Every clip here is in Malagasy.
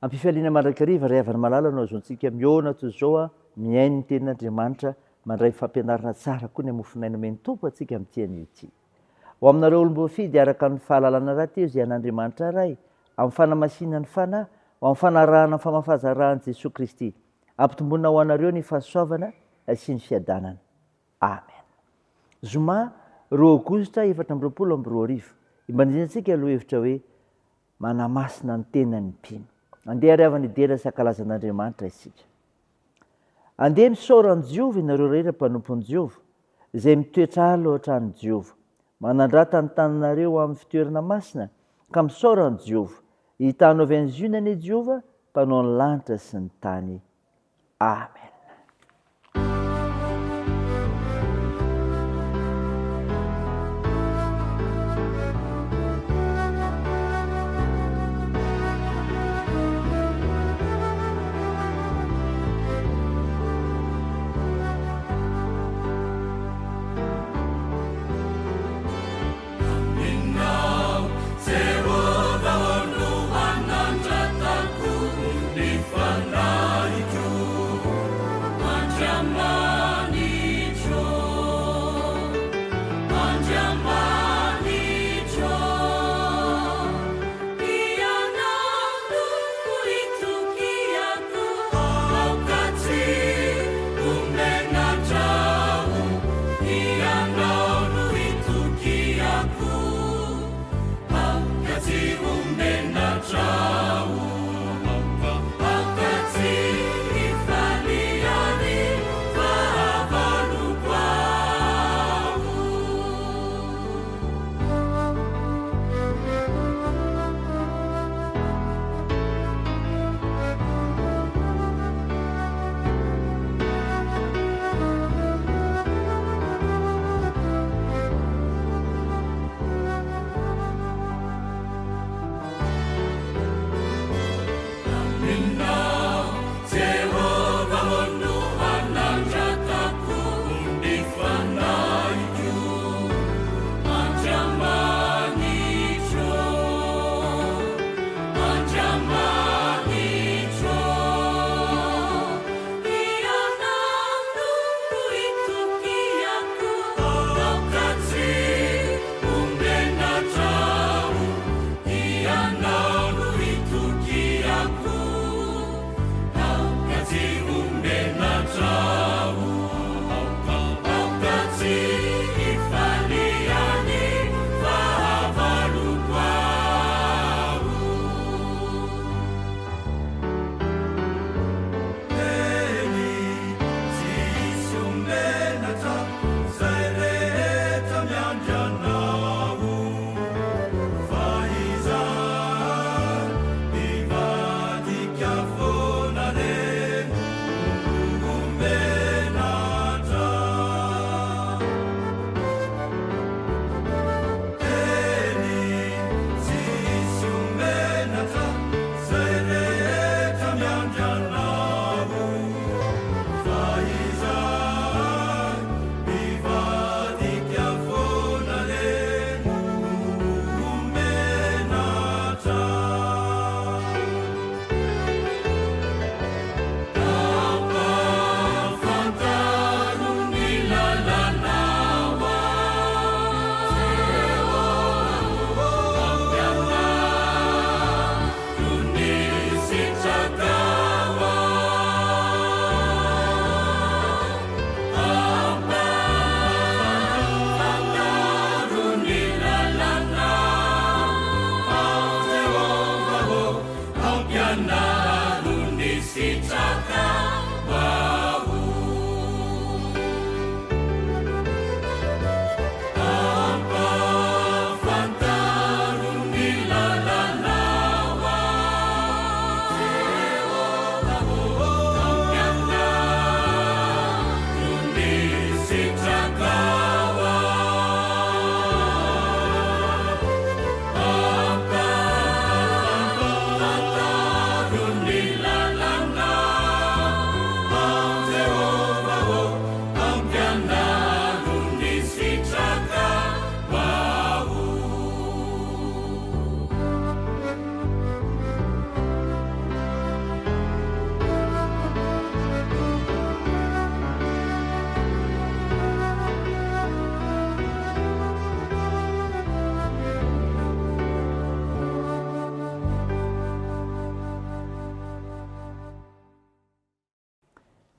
ampifaliana mandrakariva ray avany malala anao zontsika miona toy zao a miainy ny tenin'Andriamanitra mandray fampianarana tsara koa ny amofinaina meny tompo atsika amin'ity ity. Ho aminareo olom-boafidy araka ny fahalalana rahateo izay an'Andriamanitra ray amin'ny fanamasinana ny fanahy ho amin'ny fanarahana ny famafazarahany Jesosy Kristy ampitomboina ho anareo ny fahasoavana sy ny fiadanana. Amen. Zoma 2 Aogositra 2022 imbanizantsika aloha hevitra hoe manamasina ny tenany mpino. Andeha ary avany idera sy ankalazan'Andriamanitra isika. Andeha misaoran'i Jehova ianareo rehetra mpanompon'i Jehova izay mitoetra ala ao an-tranon'i Jehova. Manandrata ny tananareo amin'ny fitoerana masina ka misaoran'i Jehova. Hitanao avy an'izy io anie Jehova mpanao ny lanitra sy ny tany. Amen.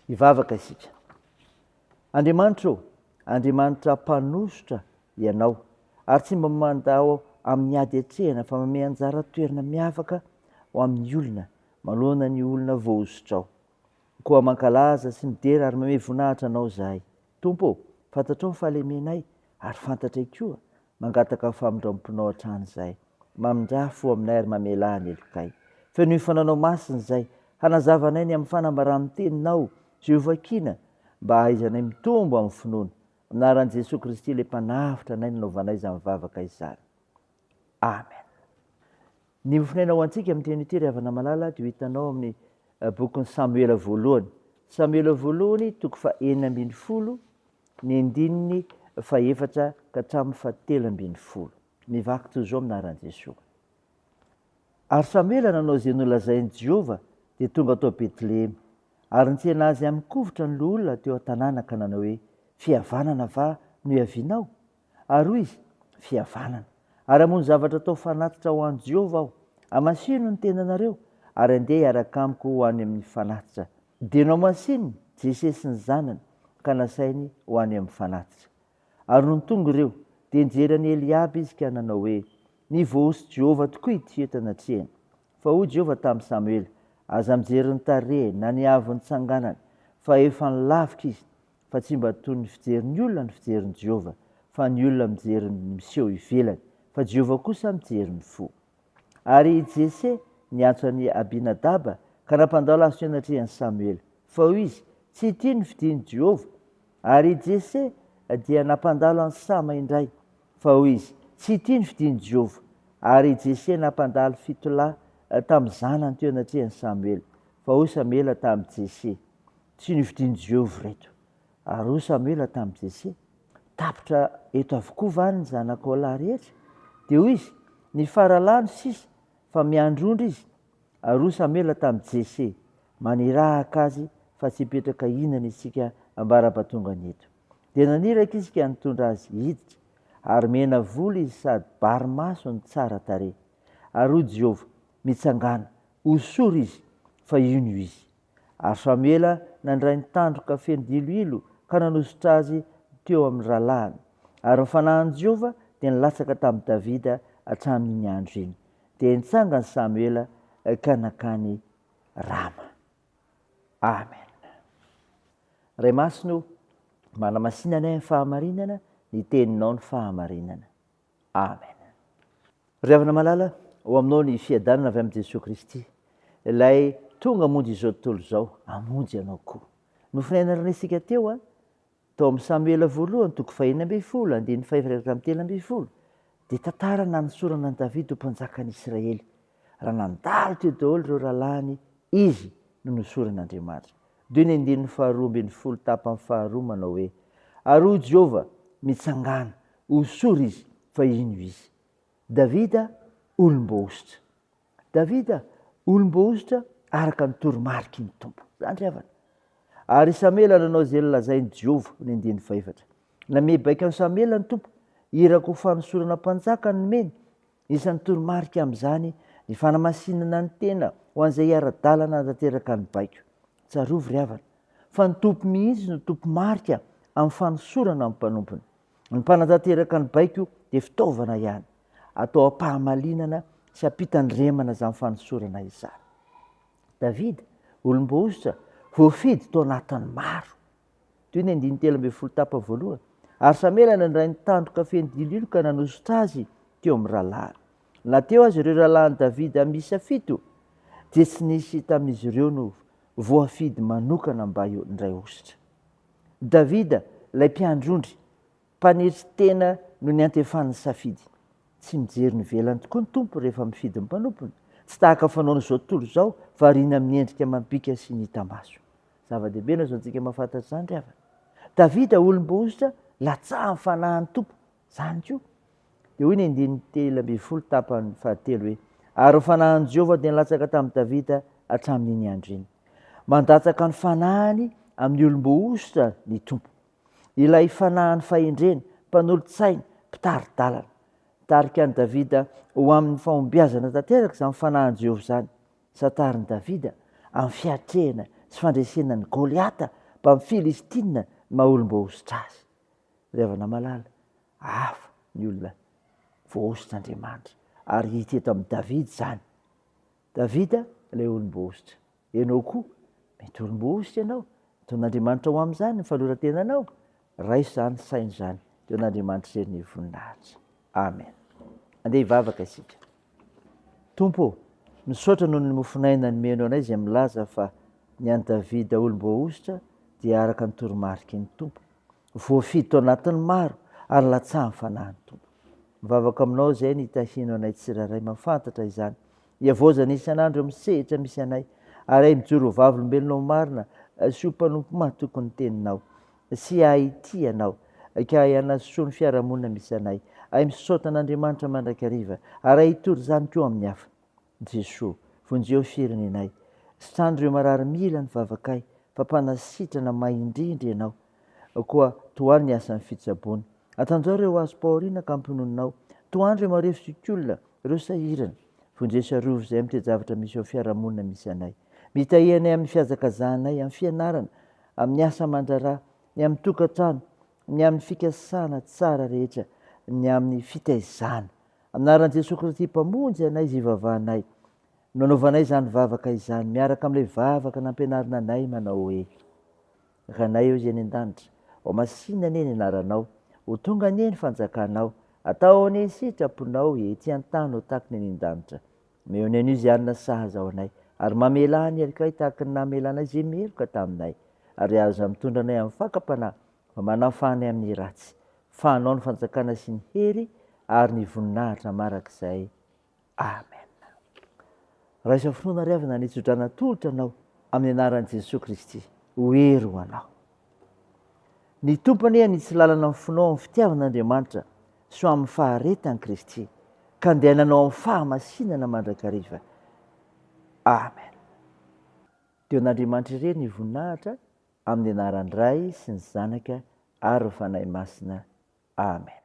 Hivavaka isika. Andriamanitra ô, Andriamanitra mpanositra ianao, ary tsy mba mandao amin'ny ady hatrehana fa manome anjara toerana miavaka ho amin'ny olona manoloana ny olona voahosotrao. Koa mankalaza sy midera ary manome voninahitra anao zahay. Tompo ô, fantatrao ny fahalemenay ary fantatray koa mangataka famindramponao hatrany zahay. Mamindrafo aminay ary mamela ny elokay. Feno fananao masiny zay, hanazavanay ny amin'ny fanambarany teninao, Jehovah kina, mba hahaizanay mitombo amin'ny finoana. Anaran'i Jesosy Kristy ilay mpanafitra anay nanaovanay izany mivavaka izany. Amen. Ny mofinaina ho antsika amin'ny teny ity ry havana malala dia hitanao amin'ny bokin'ny Samuela voalohany. Samuela voalohany toko 4:12, ny andininy 4 ka hatramin'ny 7:10. Mivaky toy izao aminaran'i Jesosy. Ary Samuela nanao izay nolazain'i Jehovah dia tonga tao Betlehemy. Ary nitsena azy amin'ny kofotra ny loholona teo an-tanàna ka nanao hoe, fihavanana va no iavianao? Ary hoy izy, fihavanana. Ary hamono zavatra tao fanatitra ho an'i Jehovah aho. Amasino ny tenanareo ary andeha hiaraka amiko ho any amin'ny fanatitra. Dia nao masininy Jese sy ny zanany ka nasainy ho any amin'ny fanatitra. Ary no tonga ireo dia nijery an'i Eliaby izy ka nanao hoe, ny voahoso Jehovah tokoa ity eto anatrehany. Fa hoy Jehovah tamin'i Samuela, aza mijery ny tarehiny na ny avy nitsanganany, fa efa nilavika izy, fa tsy mba toy ny fijerin'ny olona ny fijerin'i Jehovah, fa ny olona mijery ny miseho ivelany, fa Jehovah kosa mijery ny fo. Ary Jese niantso an'i Abinadaba ka nampandalo azy teo anatrehany Samuela. Fa hoy izy, tsy ity ny fidin'i Jehovah. Ary Jese dia nampandalo an'i Sama indray. Fa hoy izy, tsy ity ny fidin'i Jehovah. Ary Jese nampandalo 7 lahy tamin'ny zanany teo anatrehany Samuela. Fa hoy Samuela tamin'i Jese, tsy ny fidin'i Jehovah reto. Ary hoy Samuela tamin'i Jese, tapitra eto avokoa va ny zanako lahy rehetra? Dia hoy izy, ny faralahy no sisa fa miandrondra izy. Ary hoy Samuela tamin'i Jese, manirahaka azy fa tsy hipetraka inana isika ambara-patongany eto. Dia naniraka izy ka nitondra azy hiditra, ary mena volo izy sady bary maso ny tsara tarehy. Ary hoy Jehovah, mitsangana, hosory izy, fa ino izy? Ary Samuela nandray ny tandroka feno diloilo ka nanositra azy teo amin'ny ralahany. Ary ny fanahin'i Jehovah dia nilatsaka tamin'i Davida hatramin'iny andro iny. Dia nitsangany Samuela ka nakany Rama. Amen. Ray masino, manamasinanay ny fahamarinana, ny teninao ny fahamarinana. Amen. Ry havana malala, ho aminao ny fiadanana avy amin'i Jesosy Kristy. Ilay tonga hamonjy izao tontolo izao, hamonjy ianao koa. Nofinaina renesika teo tao amin'ny Samuela voalohany toko 4:12, andininy 5:7. Dia tantara nanosorana an'i Davida ho mpanjakan'Israely. Raha nandalo teo daholo ireo rahalahiny, izy no nosoran'Andriamanitra. Dia ny andininy 2:12 tapany 2 manao hoe, ary hoy Jehovah, mitsangana, hosory izy, fa ino izy? Davida olom-boasitra. Davida olom-boasitra araka ny toromarika ny tompo. Zany ry havana. Ary Samuela nanao izay nolazain'i Jehovah ny andininy 4. Name baika ny Samuela ny tompo, irako ho fanosorana mpanjaka ny meny. Isan'ny toromarika amin'izany ny fanamasinana ny tena ho an'izay ara-dalana hanatanteraka ny baiko. Tsarovy ry havana, fa ny tompo mihitsy no tompo marika amin'ny fanosorana amin'ny mpanompony. Ny mpanatanteraka ny baiko dia fitaovana ihany, atao am-pahamalinana sy ampitandremana izany fanosorana izany. Davida olom-boasitra voafidy tao anatin'ny maro. Toy ny andininy 13 tapany 1. Ary Samuela nandray ny tandroka feno diloilo ka nanositra azy teo amin'ny rahalahy. Nateo azy ireo rahalahiny Davida miisa 7, dia tsy nisy tamin'izy ireo no voafidy manokana mba ndray ositra. Davida ilay mpiandrondry, mpanetry tena no ny antefan'ny safidy. Tsy mijery ny velany tokoa ny tompo rehefa mifidy ny mpanompony. Tsy tahaka fanaon'izao tontolo izao, variana amin'ny endrika mambika sy ny hita-maso. Zava-dehibe no azo antsika mahafantatra izany ry havana. Davida olom-boasitra latsahan'ny fanahin'ny tompo, zany koa. Dia hoy ny andininy 13 tapany 3 hoe, ary ny fanahin'i Jehovah dia nilatsaka tamin'i Davida hatramin'iny andro iny. Mandatsaka ny fanahiny amin'ny olom-boasitra ny tompo. Ilay fanahiny fahendrena, mpanolo-tsaina, mpitari-dalana. Tarika an'i Davida ho amin'ny fahombiazana tanteraka izany fanahin'i Jehovah izany. Santarin'i Davida amin'ny fiatrehana sy fandresenany Goliata mba amin'ny Filistina maha-olom-boahositra azy. Ry havana malala, hafa ny olona voahositr'Andriamanitra ary hita eto amin'ny Davida izany. Davida ilay olom-boahositra. Ianao koa mety olom-boahositra ianao. Ataon'Andriamanitra ho amin'izany ny fahaloran-tenanao. Raiso izany saina izany teo n'Andriamanitra izay ny voninahitra. Amen. Andeha hivavaka isika. Tompo, misaotra noho ny mofinaina nomenao anay izay milaza fa ny an'i Davida olom-boahositra dia araka ny toromarika ny Tompo. Voafidy tao anatin'ny maro ary latsaha ny fanahiny Tompo. Mivavaka aminao izay ny tahino anay tsiraray mahafantatra izany. Iavoazana isan'andro amin'ny sehatra misy anay ary ay mijoro ho vavolombelonao marina sy ho mpanompo mahatoky ny teninao sy ahity anao ka hanasoa ny fiarahamonina misy anay ay misaotra an'Andriamanitra mandrakariva ary ay hitory izany koa amin'ny hafa. Jesosy, vonjeo firenenay, sitrandro ireo marary mila ny vavakay fa mpanasitrana mahay indrindra ianao koa toany ny asan'ny fitsaboana. Atanjao ireo azo paoriana ka ampinoninao, toandro ireo marefotsikolona ireo sahirana. Vonjeo sarovo izay mitezavatra misy eo fiarahamonina misy anay. Mitahianay amin'ny fiazakazanay, amin'ny fianarana, amin'ny asa aman-draharaha, ny amin'ny tokantrano, ny amin'ny fikasana tsara rehetra, ny amin'ny fitaizana. Aminaran'i Jesosy Kristy mpamonjy anay izay ivavahanay. Nanaovanay izany vavaka izany miaraka amin'ilay vavaka nampianarina anay manao hoe: ranay eo izay ny an-danitra, ao masinina anie ny anaranao, ho tonga anie ny fanjakanao, atao anie ny sitraponao ety an-tany ho tahaka ny any an-danitra. Meo ny anio izay anona sahaza ao anay ary mamela ny alikay tahaka ny namelanay izay meloka taminay ary aza mitondra anay amin'ny fakam-panahy fa manafanay amin'ny ratsy. Fanao ny fanjakana sy ny hery ary ny voninahitra marak'izay. Amen. Raisa finoana ry avana nitsodrana tolotra anao amin'ny anaran'i Jesosy Kristy. Hoery ho anao. Ny tompony ny tsy lalana amin'ny finao amin'ny fitiavan'Andriamanitra so amin'ny faharetany Kristy ka andehananao amin'ny fahamasinana mandrakariva. Amen. Teo n'Andriamanitra ireny ny voninahitra amin'ny anaran'ny Ray sy ny Zanaka ary ny Fanahy Masina. Amen.